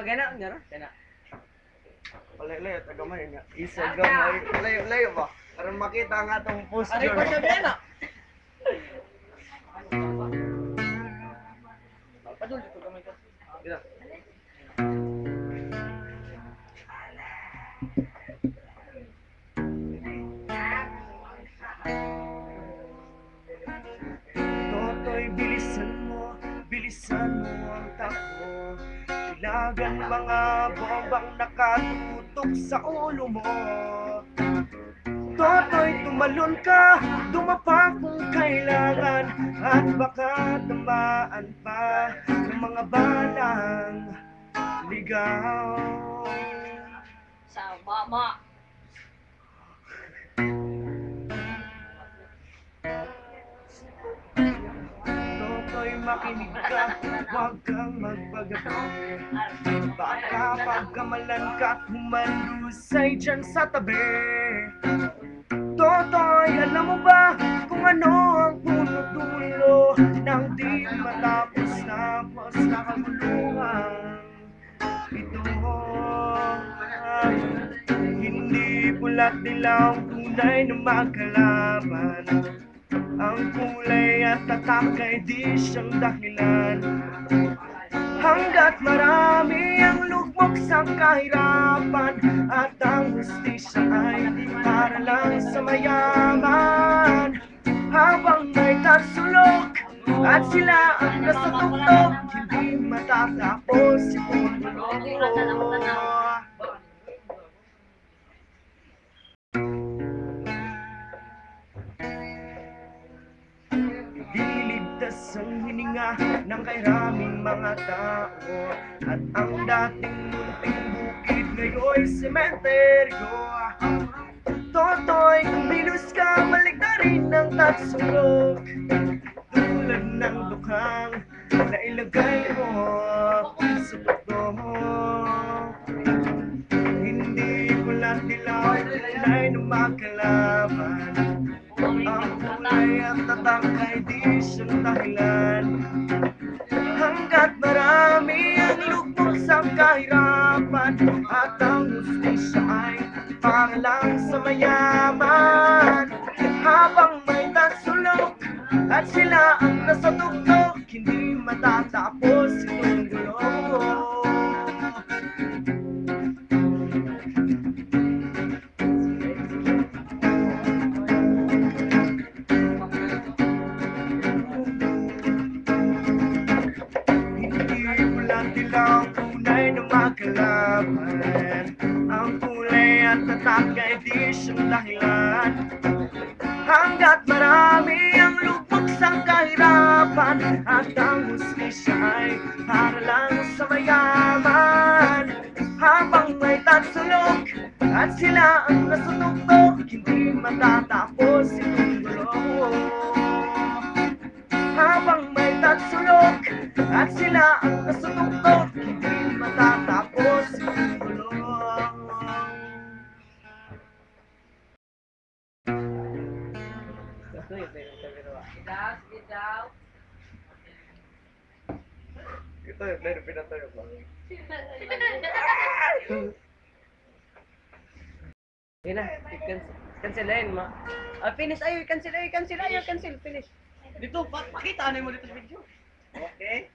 magana ngara kana. Layo tagamay nga. Isa gamay. Layo ba? Para makita ang atong posture. Ari ko siya bena. Padul dito gamay ka. Dito. Totoy, bilisan mo ang takbo. Ilagang mga bombang nakatutok sa ulo mo. Totoy, tumalon ka, dumapa kung kailangan. At baka tamaan pa ng mga balang ligaw. Sa mama. Totoy, makinig ka, huwag kang magpagabi. Baka pagkamalan ka, humalusay dyan sa tabi. Totoy, alam mo ba kung ano ang puno-dulo ng di matapos-tapos na kaguluhan? Ito, hindi pula't dilaw ang tunay na magkalaban. Ang kulay at tatak ay di siyang dahilan. Hanggat marami ang lugmok sa kahirapan, at ang hustisya ay para lang sa mayaman. Habang may tatsulok at sila ang nasa tuktok, hindi matatapos itong mundo. Liligtas ang hininga ng kairaming mga tao, at ang dating munting bukid ngayon'y sementeryo. Totoy, kumilos ka, maligtarin ng tatsulok, tulad ng dukhang na ilagay mo sa puto mo. Hindi pula't dilaw, tunay na magkalaban. Ang kulay at tatak ay di siyang dahilan. Hanggat marami ang lugmok sa kahirapan, at ang hustisya ay para lang sa mayaman. Habang may tatsulok at sila ang nasa tuktok, hindi matatapos itong gulo. Dilaw, tunay na magkalaban. Ang kulay at tatak ay di siyang dahilan. Hanggat marami ang lugmok sa kahirapan, at ang hustisya ay para lang sa mayaman. Habang may tatsulok at sila ang nasa tuktok, hindi matatapos itong gulo. Habang may tatsulok at sila ang nasa tuktok, hindi matatapos itong gulo. Ito yung dahil pinatayo ko. Yun na, cancelayin mo. Finish ayo, cancel, finish. Dito, pakita ano mo dito sa video. Okay?